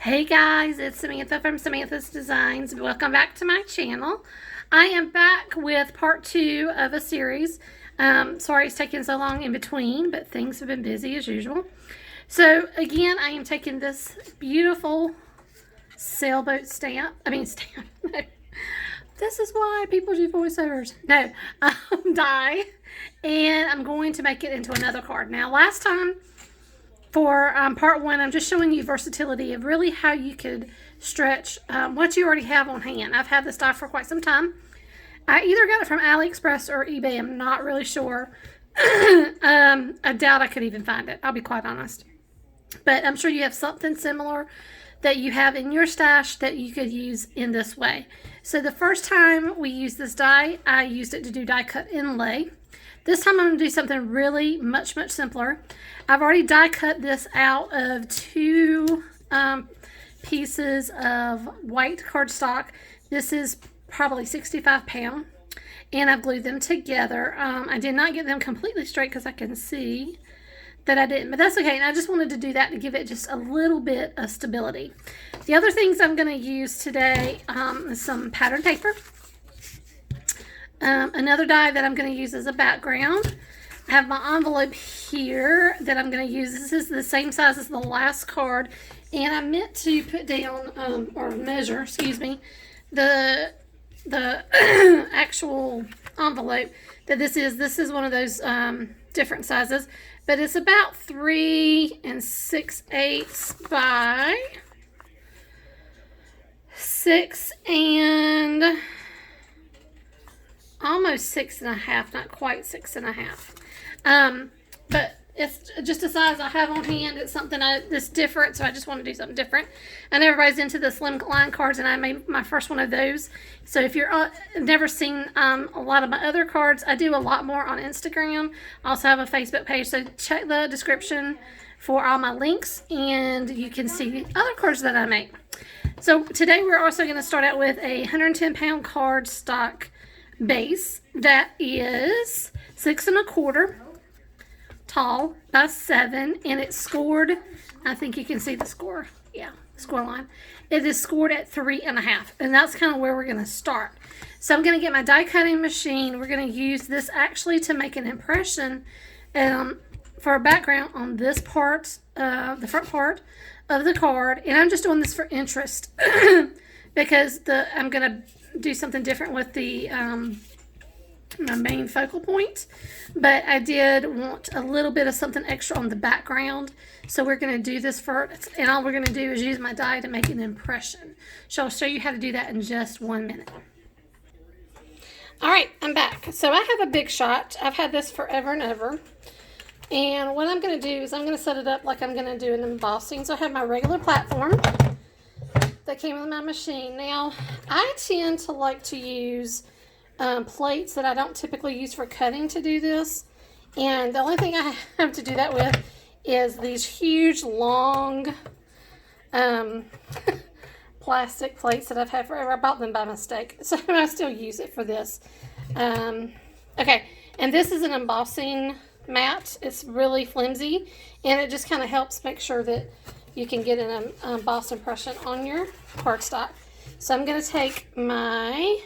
Hey guys, it's Samantha from Samantha's Designs. Welcome back to my channel. I am back with part 2 of a series. Sorry it's taking so long in between, but things have been busy as usual. So again, I am taking this beautiful sailboat stamp. This is why people do voiceovers. Die. And I'm going to make it into another card. Now last time, for part 1, I'm just showing you versatility of really how you could stretch what you already have on hand. I've had this die for quite some time. I either got it from AliExpress or eBay. I'm not really sure. I doubt I could even find it. I'll be quite honest. But I'm sure you have something similar that you have in your stash that you could use in this way. So the first time we used this die, I used it to do die cut inlay. This time I'm going to do something really much simpler. I've already die cut this out of 2 pieces of white cardstock. This is probably 65 pound, and I've glued them together. I did not get them completely straight because I can see that I didn't, but that's okay. And I just wanted to do that to give it just a little bit of stability. The other things I'm going to use today is some pattern paper. Another die that I'm going to use as a background. I have my envelope here that I'm going to use. This is the same size as the last card, and I meant to put down or measure, excuse me, the actual envelope that this is. This is one of those different sizes, but it's about 3 6/8 by 6 and almost 6.5, not quite 6.5. But it's just a size I have on hand. It's something that's different, so I just want to do something different. I know everybody's into the slim line cards, and I made my first one of those. So if you're never seen a lot of my other cards, I do a lot more on Instagram. I also have a Facebook page, so check the description for all my links, and you can see other cards that I make. So today we're also going to start out with a 110 pound cardstock base that is 6 1/4 tall by 7, and it's scored. I think you can see the score. Yeah, score line. It is scored at 3.5, and that's kind of where we're going to start. So I'm going to get my die cutting machine. We're going to use this actually to make an impression for a background on this part, the front part of the card, and I'm just doing this for interest because I'm going to do something different with the my main focal point, but I did want a little bit of something extra on the background, so we're going to do this first, and all we're going to do is use my die to make an impression. So I'll show you how to do that in just 1 minute. Alright, I'm back. So I have a Big Shot. I've had this forever and ever, and what I'm going to do is I'm going to set it up like I'm going to do an embossing. So I have my regular platform that came with my machine. Now, I tend to like to use plates that I don't typically use for cutting to do this, and the only thing I have to do that with is these huge long plastic plates that I've had forever. I bought them by mistake, so I still use it for this. Okay, and this is an embossing mat. It's really flimsy, and it just kind of helps make sure that you can get an embossed impression on your cardstock. So I'm going to take my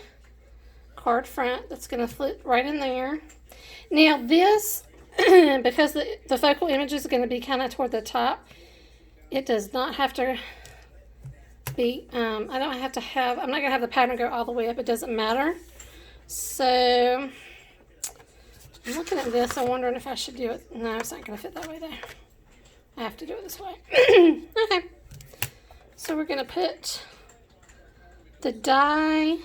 card front that's going to flip right in there. Now this, because the focal image is going to be kind of toward the top, it does not have to be, I'm not going to have the pattern go all the way up. It doesn't matter. So I'm looking at this. I'm wondering if I should do it. No, it's not going to fit that way there. I have to do it this way. Okay. So we're going to put the die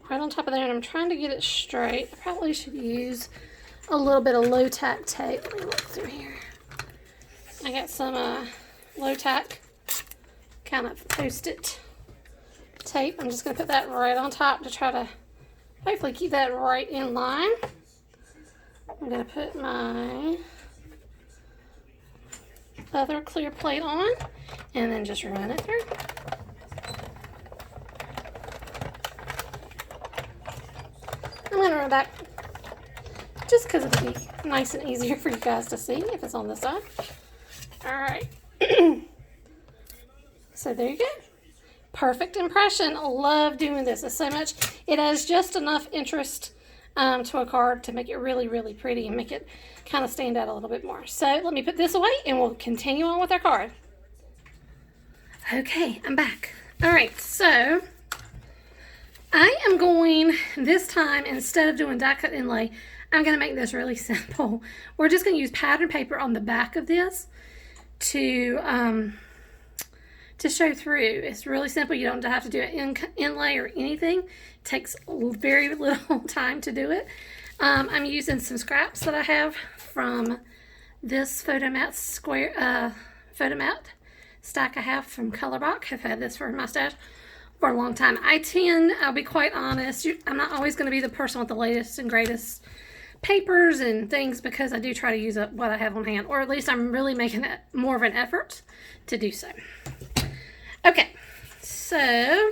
right on top of there, and I'm trying to get it straight. I probably should use a little bit of low tack tape. Let me look through here. I got some low tack kind of post-it tape. I'm just going to put that right on top to try to hopefully keep that right in line. I'm going to put my other clear plate on and then just run it through. I'm going to run back just because it'll be nice and easier for you guys to see if it's on this side. Alright. So there you go. Perfect impression. Love doing this. It's so much. It has just enough interest to a card to make it really, really pretty and make it kind of stand out a little bit more. So let me put this away and we'll continue on with our card. Okay, I'm back. All right, so I am going, this time, instead of doing die cut inlay, I'm going to make this really simple. We're just going to use pattern paper on the back of this to show through. It's really simple. You don't have to do an inlay or anything. It takes very little time to do it. I'm using some scraps that I have from this photo mat stack I have from Colorbach. I've had this for my stash for a long time. I'll be quite honest, I'm not always going to be the person with the latest and greatest papers and things, because I do try to use up what I have on hand, or at least I'm really making it more of an effort to do so. Okay, so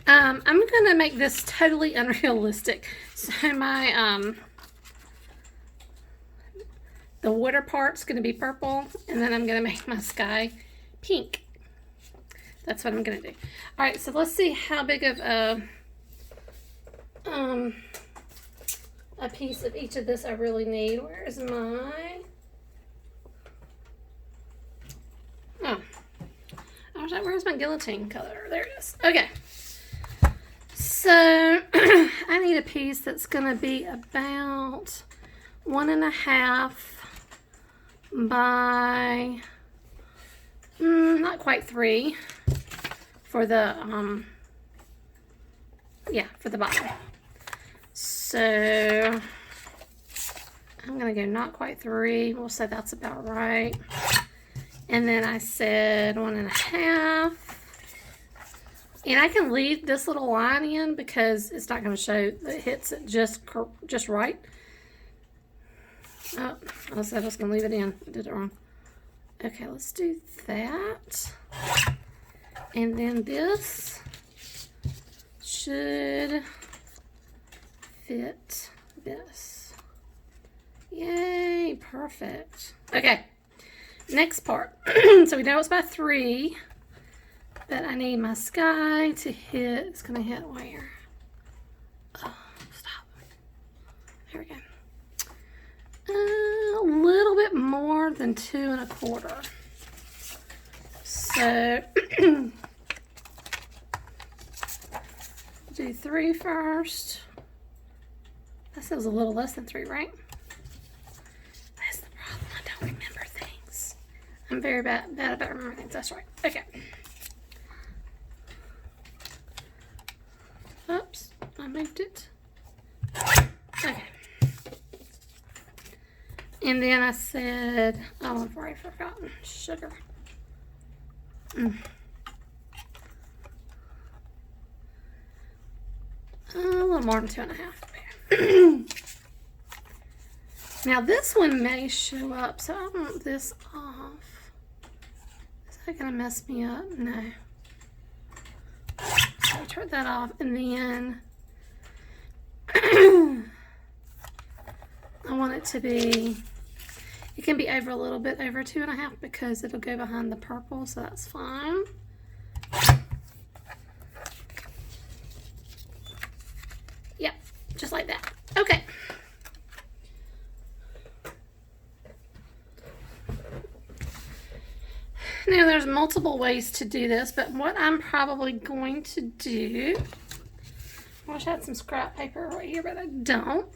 I'm going to make this totally unrealistic. So my the water part's going to be purple, and then I'm going to make my sky pink. That's what I'm going to do. All right, so let's see how big of a piece of each of this I really need. Where's my... Oh. I was like, where's my guillotine color? There it is. Okay. So, I need a piece that's going to be about 1.5 by... not quite 3 for the, for the bottom. So, I'm going to go not quite 3. We'll say that's about right. And then I said 1.5. And I can leave this little line in because it's not going to show that it hits it just right. Oh, I said I was going to leave it in. I did it wrong. Okay, let's do that. And then this should fit this. Yay, perfect. Okay, next part. So we know it's by 3, but I need my sky to hit. It's going to hit where? Oh, stop. There we go. A little bit more than 2.25. So do 3 first. That says a little less than 3, right? That's the problem. I don't remember things. I'm very bad about remembering things. That's right. Okay. Oops, I moved it. Okay. And then I said, oh, I've already forgotten, sugar. A little more than 2.5. Now this one may show up, so I want this off. Is that gonna mess me up? No. So I turn that off, and then I want it to be, it can be over a little bit over 2.5 because it'll go behind the purple, so that's fine. Yep, just like that. Okay. Now there's multiple ways to do this, but what I'm probably going to do, I wish I had some scrap paper right here, but I don't.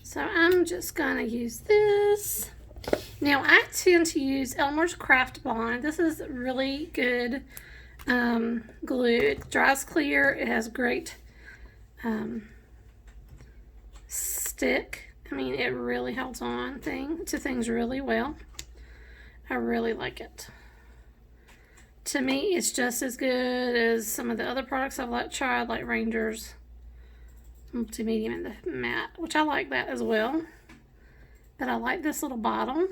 So I'm just gonna use this. Now I tend to use Elmer's Craft Bond. This is really good glue. It dries clear. It has great stick. I mean, it really holds on to things really well. I really like it. To me, it's just as good as some of the other products I've tried, like Ranger's Multi-Medium and the matte, which I like that as well. But I like this little bottle.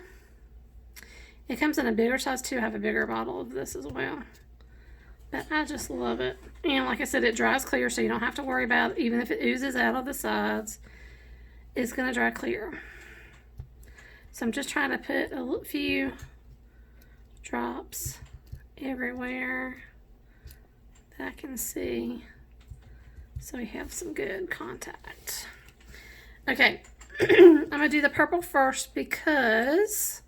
It comes in a bigger size too. I have a bigger bottle of this as well. But I just love it. And like I said, it dries clear, so you don't have to worry about it. Even if it oozes out of the sides, it's going to dry clear. So I'm just trying to put a few drops everywhere that I can see. So we have some good contact. Okay, I'm going to do the purple first because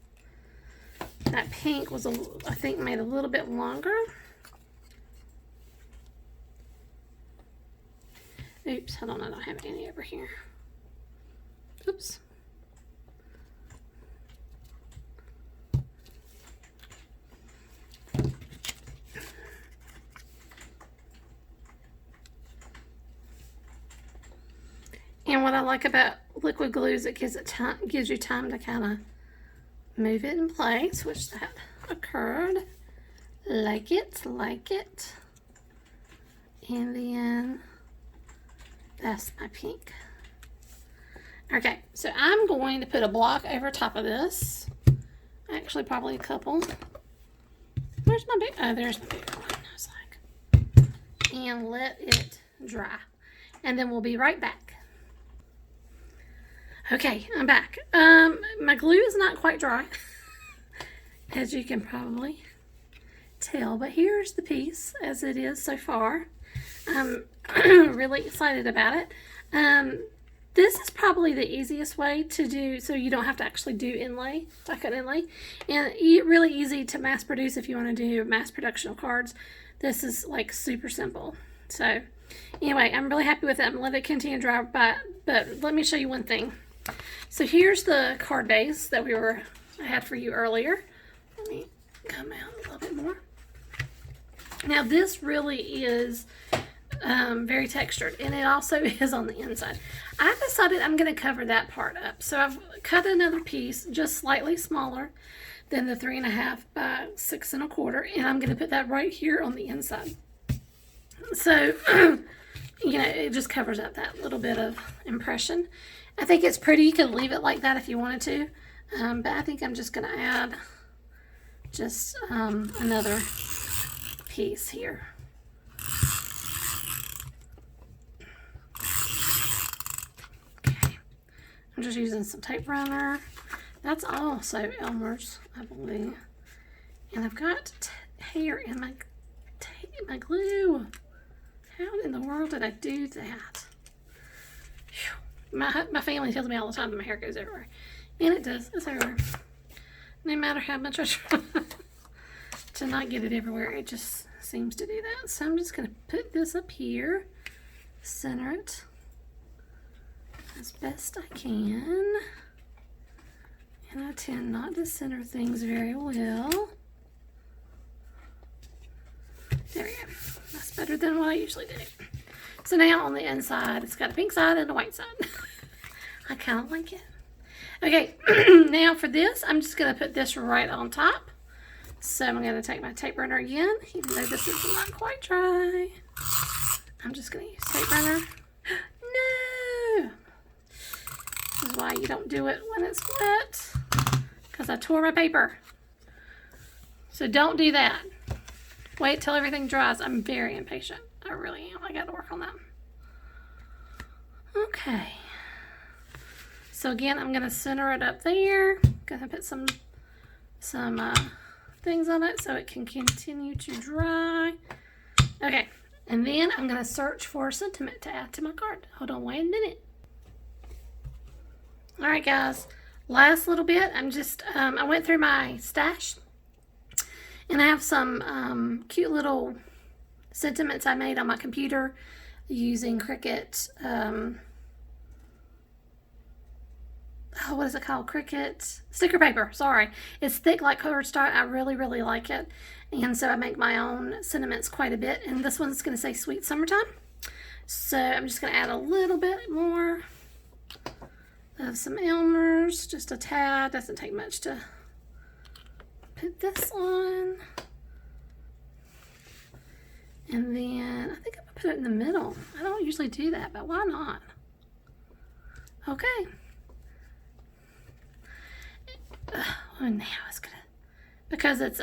that pink was, I think, made a little bit longer. Oops, I don't have any over here. Oops. And what I like about liquid glue is it gives you time to kind of move it in place, which that occurred. Like it. And then that's my pink. Okay, so I'm going to put a block over top of this. Actually, probably a couple. Where's my big? Oh, there's my bigger one. I was like, and let it dry, and then we'll be right back. Okay, I'm back. My glue is not quite dry, as you can probably tell, but here's the piece as it is so far. I'm really excited about it. This is probably the easiest way to do, so you don't have to actually do inlay, like an inlay, and really easy to mass produce if you want to do mass production of cards. This is like super simple. So anyway, I'm really happy with it. I'm gonna let it continue to dry, but let me show you one thing. So here's the card base that I had for you earlier. Let me come out a little bit more. Now this really is very textured, and it also is on the inside. I decided I'm going to cover that part up. So I've cut another piece just slightly smaller than the 3.5 by 6 1/4, and I'm going to put that right here on the inside. So, you know, it just covers up that little bit of impression. I think it's pretty. You could leave it like that if you wanted to, but I think I'm just going to add just another piece here. Okay, I'm just using some tape runner. That's also Elmer's, I believe. And I've got hair in my glue. How in the world did I do that? My family tells me all the time that my hair goes everywhere. And it does. It's everywhere. No matter how much I try to not get it everywhere, it just seems to do that. So I'm just going to put this up here, center it as best I can. And I tend not to center things very well. There we go. That's better than what I usually do. So now on the inside, it's got a pink side and a white side. I kind of like it. Okay, now for this, I'm just going to put this right on top. So I'm going to take my tape runner again, even though this is not quite dry. I'm just going to use tape runner. No! This is why you don't do it when it's wet, because I tore my paper. So don't do that. Wait till everything dries. I'm very impatient. I really am. I got to work on that. Okay. So again, I'm going to center it up there. Going to put some things on it so it can continue to dry. Okay. And then I'm going to search for a sentiment to add to my card. Hold on, wait a minute. All right, guys. Last little bit. I went through my stash. And I have some cute little sentiments I made on my computer using Cricut. What is it called? Cricut sticker paper. Sorry. It's thick like cardstock. I really, really like it. And so I make my own sentiments quite a bit. And this one's going to say Sweet Summertime. So I'm just going to add a little bit more of some Elmer's. Just a tad. Doesn't take much to put this on. And then I think I'm going to put it in the middle. I don't usually do that, but why not? Okay. Oh, now it's going to, because it's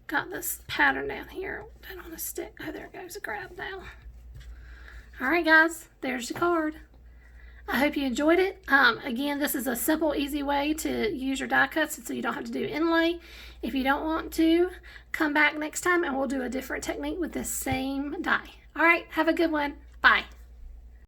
got this pattern down here. Don't want to stick. Oh, there it goes. Grab now. All right, guys. There's the card. I hope you enjoyed it. Again, this is a simple, easy way to use your die cuts so you don't have to do inlay. If you don't want to, come back next time and we'll do a different technique with the same die. All right, have a good one. Bye.